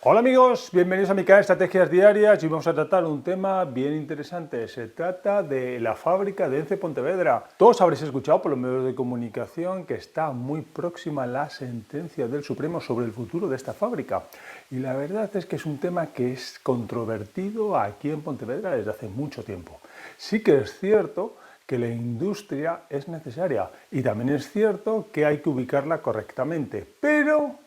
Hola amigos, bienvenidos a mi canal Estrategias Diarias y vamos a tratar un tema bien interesante. Se trata de la fábrica de ENCE Pontevedra. Todos habréis escuchado por los medios de comunicación que está muy próxima la sentencia del Supremo sobre el futuro de esta fábrica. Y la verdad es que es un tema que es controvertido aquí en Pontevedra desde hace mucho tiempo. Sí que es cierto que la industria es necesaria y también es cierto que hay que ubicarla correctamente, pero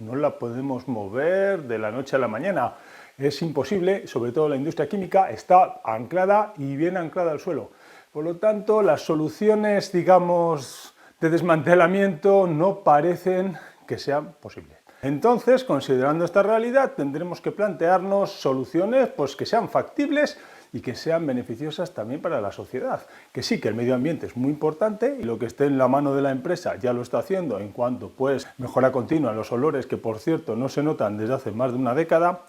no la podemos mover de la noche a la mañana. Es imposible, sobre todo la industria química está anclada y bien anclada al suelo. Por lo tanto, las soluciones, digamos, de desmantelamiento no parecen que sean posibles. Entonces, considerando esta realidad, tendremos que plantearnos soluciones pues, que sean factibles y que sean beneficiosas también para la sociedad. Que sí, que el medio ambiente es muy importante y lo que esté en la mano de la empresa ya lo está haciendo en cuanto pues mejora continua en los olores, que por cierto no se notan desde hace más de una década.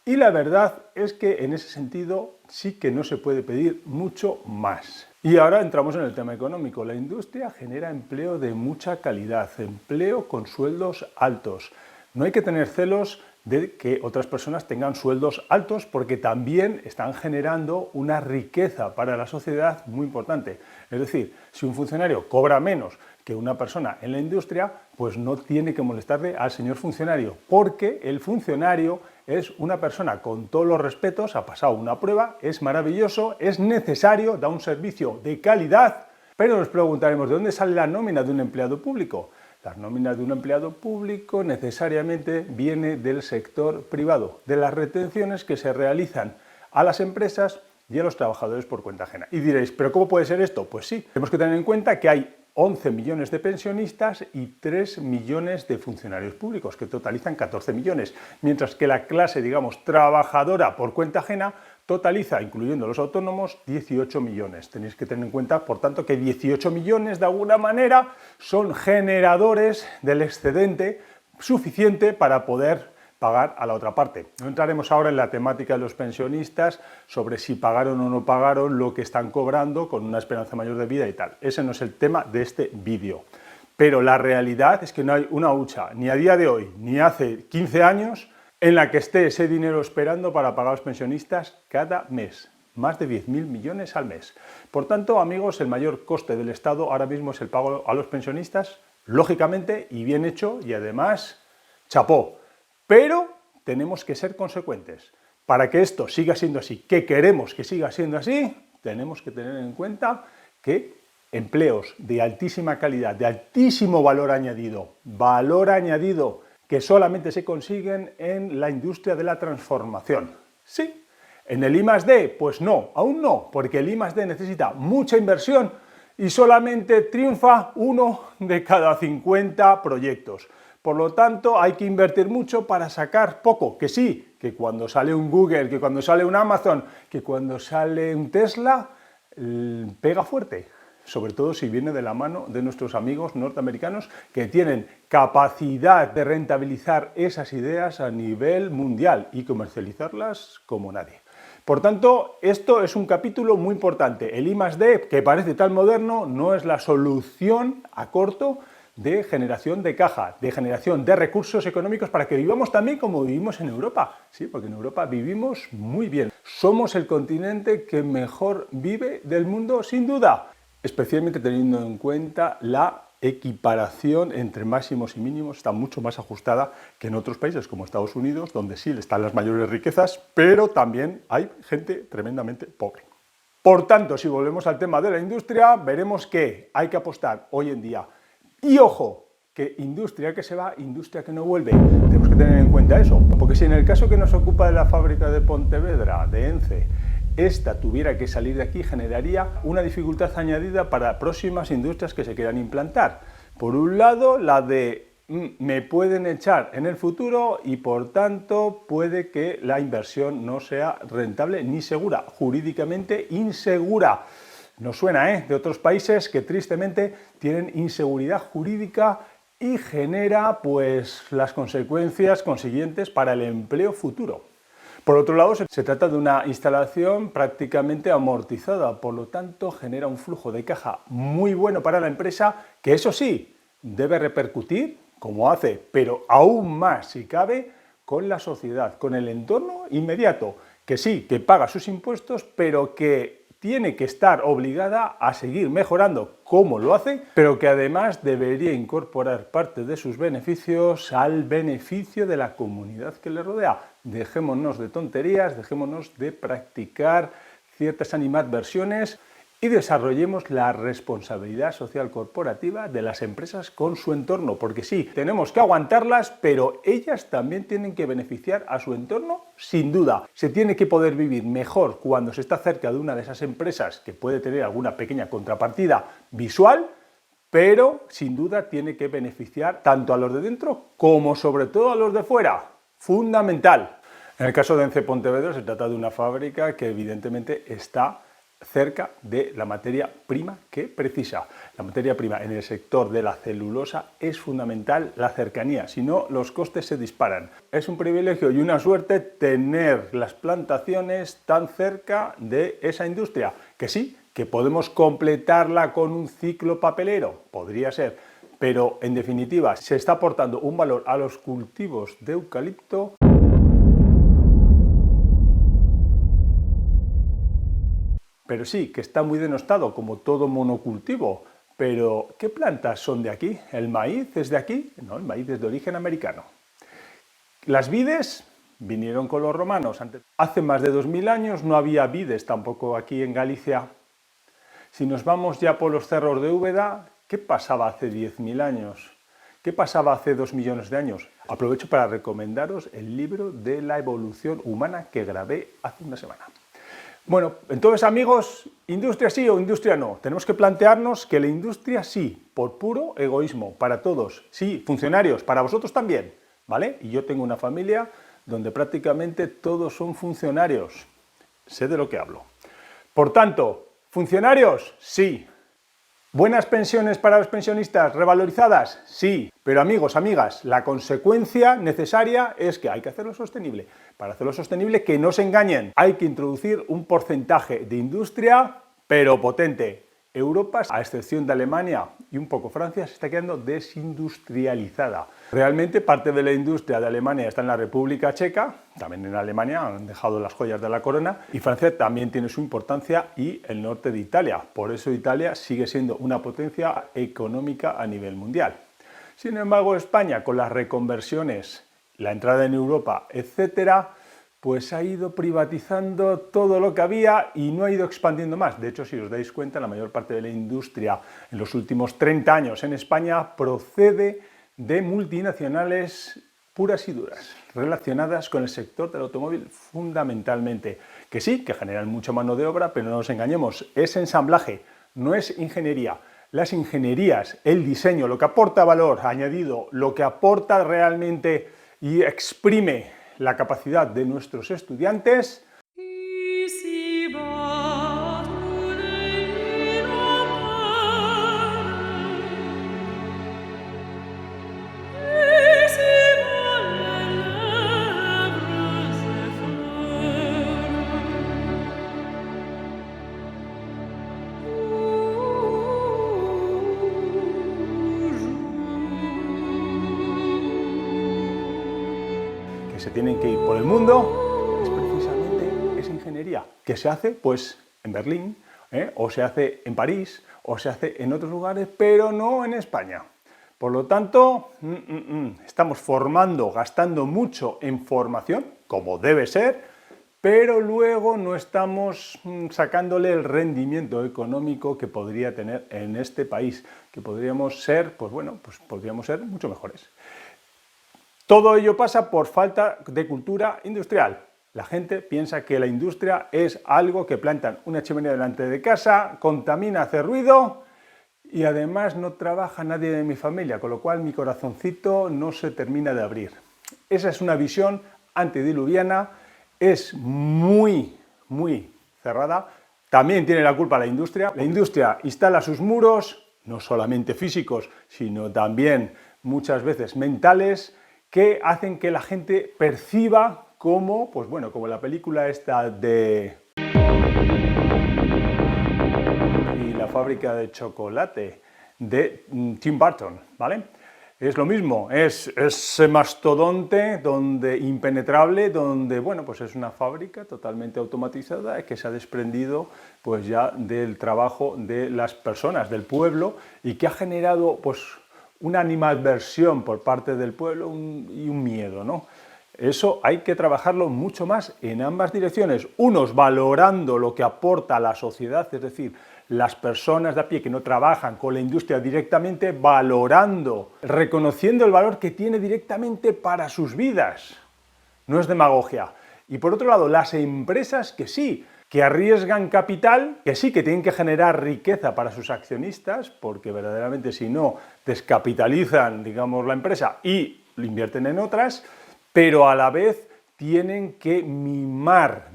Y la verdad es que en ese sentido sí que no se puede pedir mucho más. Y ahora entramos en el tema económico. La industria genera empleo de mucha calidad, empleo con sueldos altos. No hay que tener celos de que otras personas tengan sueldos altos porque también están generando una riqueza para la sociedad muy importante. Es decir, si un funcionario cobra menos que una persona en la industria, pues no tiene que molestarle al señor funcionario, porque el funcionario es una persona con todos los respetos, ha pasado una prueba, es maravilloso, es necesario, da un servicio de calidad, pero nos preguntaremos, ¿de dónde sale la nómina de un empleado público? La nómina de un empleado público necesariamente viene del sector privado, de las retenciones que se realizan a las empresas y a los trabajadores por cuenta ajena. Y diréis, ¿pero cómo puede ser esto? Pues sí, tenemos que tener en cuenta que hay 11 millones de pensionistas y 3 millones de funcionarios públicos, que totalizan 14 millones, mientras que la clase, digamos, trabajadora por cuenta ajena totaliza, incluyendo los autónomos, 18 millones. Tenéis que tener en cuenta, por tanto, que 18 millones, de alguna manera, son generadores del excedente suficiente para poder pagar a la otra parte. No entraremos ahora en la temática de los pensionistas, sobre si pagaron o no pagaron lo que están cobrando con una esperanza mayor de vida y tal. Ese no es el tema de este vídeo. Pero la realidad es que no hay una hucha, ni a día de hoy, ni hace 15 años, en la que esté ese dinero esperando para pagar a los pensionistas cada mes. Más de 10.000 millones al mes. Por tanto, amigos, el mayor coste del Estado ahora mismo es el pago a los pensionistas, lógicamente, y bien hecho, y además, chapó. Pero tenemos que ser consecuentes. Para que esto siga siendo así, que queremos que siga siendo así, tenemos que tener en cuenta que empleos de altísima calidad, de altísimo valor añadido que solamente se consiguen en la industria de la transformación. Sí, en el I+D, pues no, aún no, porque el I+D necesita mucha inversión y solamente triunfa uno de cada 50 proyectos. Por lo tanto, hay que invertir mucho para sacar poco, que sí, que cuando sale un Google, que cuando sale un Amazon, que cuando sale un Tesla, pega fuerte. Sobre todo si viene de la mano de nuestros amigos norteamericanos que tienen capacidad de rentabilizar esas ideas a nivel mundial y comercializarlas como nadie. Por tanto, esto es un capítulo muy importante. El I+D, que parece tan moderno, no es la solución a corto de generación de caja, de generación de recursos económicos para que vivamos también como vivimos en Europa. Sí, porque en Europa vivimos muy bien. Somos el continente que mejor vive del mundo, sin duda, especialmente teniendo en cuenta la equiparación entre máximos y mínimos está mucho más ajustada que en otros países como Estados Unidos, donde sí están las mayores riquezas, pero también hay gente tremendamente pobre. Por tanto, si volvemos al tema de la industria, veremos que hay que apostar hoy en día. Y ojo, que industria que se va, industria que no vuelve. Tenemos que tener en cuenta eso, porque si en el caso que nos ocupa de la fábrica de Pontevedra, de ENCE, esta tuviera que salir de aquí, generaría una dificultad añadida para próximas industrias que se quieran implantar. Por un lado, la de me pueden echar en el futuro y por tanto puede que la inversión no sea rentable ni segura, jurídicamente insegura. Nos suena, de otros países que tristemente tienen inseguridad jurídica y genera pues las consecuencias consiguientes para el empleo futuro. Por otro lado, se trata de una instalación prácticamente amortizada, por lo tanto genera un flujo de caja muy bueno para la empresa, que eso sí, debe repercutir, como hace, pero aún más si cabe, con la sociedad, con el entorno inmediato, que sí, que paga sus impuestos, pero que tiene que estar obligada a seguir mejorando como lo hace, pero que además debería incorporar parte de sus beneficios al beneficio de la comunidad que le rodea. Dejémonos de tonterías, dejémonos de practicar ciertas animadversiones y desarrollemos la responsabilidad social corporativa de las empresas con su entorno, porque sí, tenemos que aguantarlas, pero ellas también tienen que beneficiar a su entorno, sin duda. Se tiene que poder vivir mejor cuando se está cerca de una de esas empresas que puede tener alguna pequeña contrapartida visual, pero sin duda tiene que beneficiar tanto a los de dentro como sobre todo a los de fuera. Fundamental. En el caso de ENCE Pontevedra se trata de una fábrica que evidentemente está cerca de la materia prima que precisa. La materia prima en el sector de la celulosa es fundamental la cercanía, si no los costes se disparan. Es un privilegio y una suerte tener las plantaciones tan cerca de esa industria, que sí, que podemos completarla con un ciclo papelero, podría ser, pero en definitiva se está aportando un valor a los cultivos de eucalipto . Pero sí, que está muy denostado como todo monocultivo. Pero, ¿qué plantas son de aquí? ¿El maíz es de aquí? No, el maíz es de origen americano. Las vides vinieron con los romanos. Hace más de 2000 años no había vides tampoco aquí en Galicia. Si nos vamos ya por los cerros de Úbeda, ¿qué pasaba hace 10.000 años? ¿Qué pasaba hace 2 millones de años? Aprovecho para recomendaros el libro de la evolución humana que grabé hace una semana. Bueno, entonces amigos, ¿industria sí o industria no? Tenemos que plantearnos que la industria sí, por puro egoísmo, para todos. Sí, funcionarios, para vosotros también, ¿vale? Y yo tengo una familia donde prácticamente todos son funcionarios. Sé de lo que hablo. Por tanto, ¿funcionarios? Sí. ¿Buenas pensiones para los pensionistas revalorizadas? Sí. Pero amigos, amigas, la consecuencia necesaria es que hay que hacerlo sostenible. Para hacerlo sostenible, que no se engañen. Hay que introducir un porcentaje de industria, pero potente. Europa, a excepción de Alemania y un poco Francia, se está quedando desindustrializada. Realmente parte de la industria de Alemania está en la República Checa, también en Alemania han dejado las joyas de la corona, y Francia también tiene su importancia y el norte de Italia. Por eso Italia sigue siendo una potencia económica a nivel mundial. Sin embargo, España, con las reconversiones, la entrada en Europa, etcétera, pues ha ido privatizando todo lo que había y no ha ido expandiendo más. De hecho, si os dais cuenta, la mayor parte de la industria en los últimos 30 años en España procede de multinacionales puras y duras, relacionadas con el sector del automóvil fundamentalmente. Que sí, que generan mucha mano de obra, pero no nos engañemos, es ensamblaje, no es ingeniería. Las ingenierías, el diseño, lo que aporta valor añadido, lo que aporta realmente y exprime la capacidad de nuestros estudiantes, que se tienen que ir por el mundo, es precisamente esa ingeniería que se hace pues en Berlín, o se hace en París, o se hace en otros lugares, pero no en España. Por lo tanto, estamos formando, gastando mucho en formación, como debe ser, pero luego no estamos sacándole el rendimiento económico que podría tener en este país, que podríamos ser, pues bueno, pues podríamos ser mucho mejores. Todo ello pasa por falta de cultura industrial. La gente piensa que la industria es algo que plantan una chimenea delante de casa, contamina, hace ruido y además no trabaja nadie de mi familia, con lo cual mi corazoncito no se termina de abrir. Esa es una visión antediluviana, es muy cerrada. También tiene la culpa la industria. La industria instala sus muros, no solamente físicos, sino también muchas veces mentales, que hacen que la gente perciba como, pues bueno, como la película esta de y la fábrica de chocolate de Tim Burton, ¿vale? es lo mismo, es ese mastodonte donde, impenetrable, donde, bueno, pues es una fábrica totalmente automatizada que se ha desprendido pues ya del trabajo de las personas, del pueblo, y que ha generado pues una animadversión por parte del pueblo y un miedo, ¿no? Eso hay que trabajarlo mucho más en ambas direcciones. Unos valorando lo que aporta a la sociedad, es decir, las personas de a pie que no trabajan con la industria directamente, valorando, reconociendo el valor que tiene directamente para sus vidas. No es demagogia. Y por otro lado, las empresas que sí, que arriesgan capital, que sí, que tienen que generar riqueza para sus accionistas, porque verdaderamente si no, descapitalizan, digamos, la empresa y lo invierten en otras, pero a la vez tienen que mimar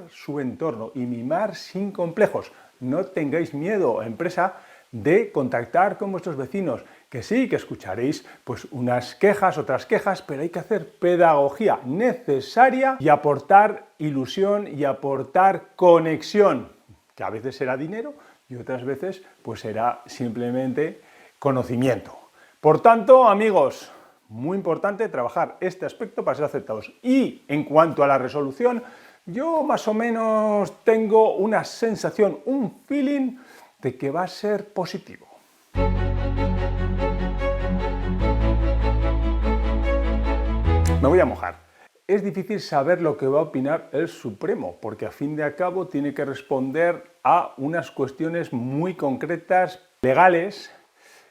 su entorno y mimar sin complejos. No tengáis miedo, empresa, de contactar con vuestros vecinos, que sí, que escucharéis pues unas quejas, otras quejas, pero hay que hacer pedagogía necesaria y aportar ilusión y aportar conexión, que a veces será dinero y otras veces pues será simplemente conocimiento. Por tanto, amigos, muy importante trabajar este aspecto para ser aceptados. Y en cuanto a la resolución, yo más o menos tengo una sensación, un feeling de que va a ser positivo. Me voy a mojar. Es difícil saber lo que va a opinar el Supremo, porque a fin de cabo tiene que responder a unas cuestiones muy concretas, legales,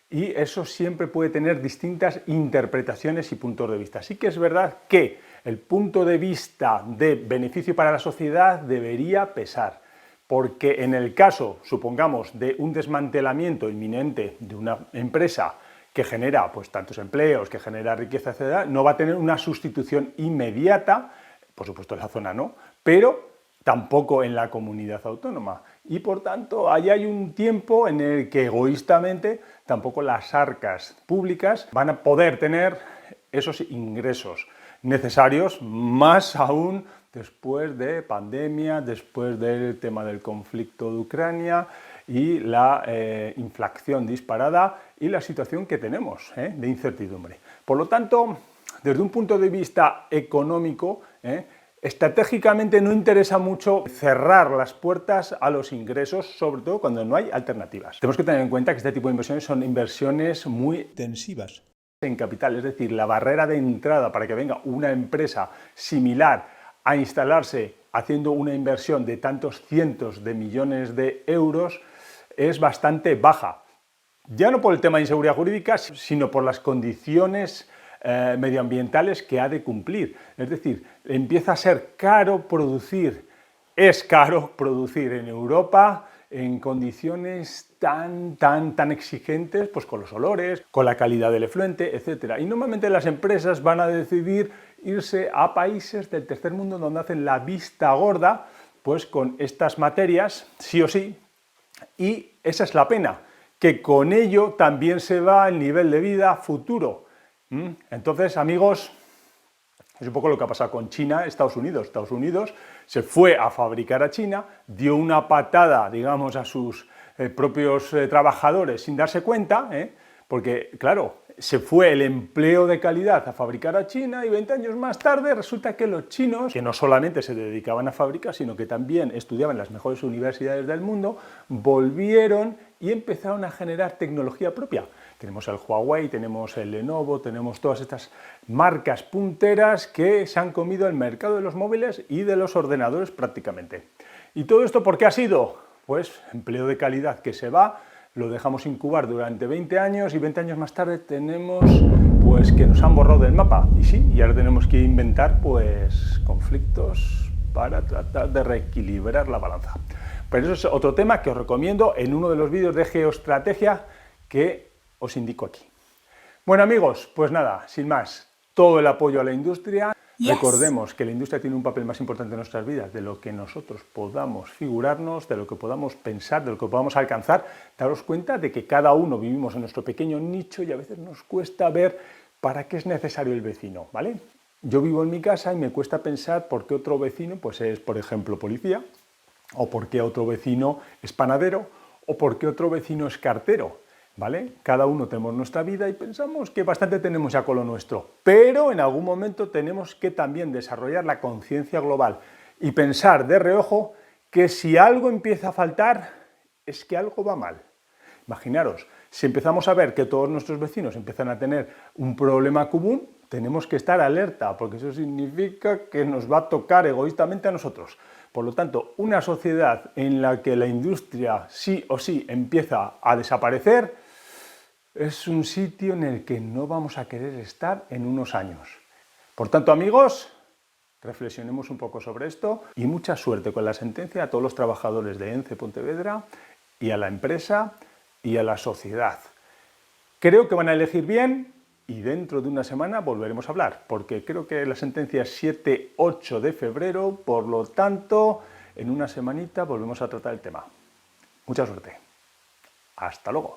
y eso siempre puede tener distintas interpretaciones y puntos de vista. Sí que es verdad que el punto de vista de beneficio para la sociedad debería pesar, porque en el caso, supongamos, de un desmantelamiento inminente de una empresa que genera pues tantos empleos, que genera riqueza, etc., no va a tener una sustitución inmediata, por supuesto en la zona no, pero tampoco en la comunidad autónoma. Y por tanto, ahí hay un tiempo en el que egoístamente tampoco las arcas públicas van a poder tener esos ingresos necesarios, más aún después de pandemia, después del tema del conflicto de Ucrania y la inflación disparada y la situación que tenemos de incertidumbre. Por lo tanto, desde un punto de vista económico, estratégicamente no interesa mucho cerrar las puertas a los ingresos, sobre todo cuando no hay alternativas. Tenemos que tener en cuenta que este tipo de inversiones son inversiones muy intensivas en capital, es decir, la barrera de entrada para que venga una empresa similar a instalarse haciendo una inversión de tantos cientos de millones de euros es bastante baja. Ya no por el tema de inseguridad jurídica, sino por las condiciones medioambientales que ha de cumplir. Es decir, empieza a ser caro producir, es caro producir en Europa en condiciones tan exigentes, pues con los olores, con la calidad del efluente, etc. Y normalmente las empresas van a decidir irse a países del tercer mundo donde hacen la vista gorda, pues con estas materias, sí o sí, y esa es la pena, que con ello también se va el nivel de vida futuro. Entonces, amigos, es un poco lo que ha pasado con China, Estados Unidos. Estados Unidos se fue a fabricar a China, dio una patada, digamos, a sus propios trabajadores sin darse cuenta, porque, claro, se fue el empleo de calidad a fabricar a China y 20 años más tarde resulta que los chinos, que no solamente se dedicaban a fabricar, sino que también estudiaban en las mejores universidades del mundo, volvieron y empezaron a generar tecnología propia. Tenemos el Huawei, tenemos el Lenovo, tenemos todas estas marcas punteras que se han comido el mercado de los móviles y de los ordenadores prácticamente. ¿Y todo esto por qué ha sido? Pues empleo de calidad que se va, lo dejamos incubar durante 20 años y 20 años más tarde tenemos pues que nos han borrado del mapa. Y sí, y ahora tenemos que inventar pues conflictos para tratar de reequilibrar la balanza. Pero eso es otro tema que os recomiendo en uno de los vídeos de geoestrategia que os indico aquí. Bueno, amigos, pues nada, sin más, todo el apoyo a la industria. Yes. Recordemos que la industria tiene un papel más importante en nuestras vidas de lo que nosotros podamos figurarnos, de lo que podamos pensar, de lo que podamos alcanzar. Daros cuenta de que cada uno vivimos en nuestro pequeño nicho y a veces nos cuesta ver para qué es necesario el vecino, ¿vale? Yo vivo en mi casa y me cuesta pensar por qué otro vecino pues es, por ejemplo, policía, o por qué otro vecino es panadero, o por qué otro vecino es cartero. ¿vale? Cada uno tenemos nuestra vida y pensamos que bastante tenemos ya con lo nuestro, pero en algún momento tenemos que también desarrollar la conciencia global y pensar de reojo que si algo empieza a faltar es que algo va mal. Imaginaros, si empezamos a ver que todos nuestros vecinos empiezan a tener un problema común, tenemos que estar alerta, porque eso significa que nos va a tocar egoístamente a nosotros. Por lo tanto, una sociedad en la que la industria sí o sí empieza a desaparecer es un sitio en el que no vamos a querer estar en unos años. Por tanto, amigos, reflexionemos un poco sobre esto y mucha suerte con la sentencia a todos los trabajadores de ENCE Pontevedra y a la empresa y a la sociedad. Creo que van a elegir bien y dentro de una semana volveremos a hablar, porque creo que la sentencia es 7-8 de febrero, por lo tanto, en una semanita volvemos a tratar el tema. Mucha suerte. Hasta luego.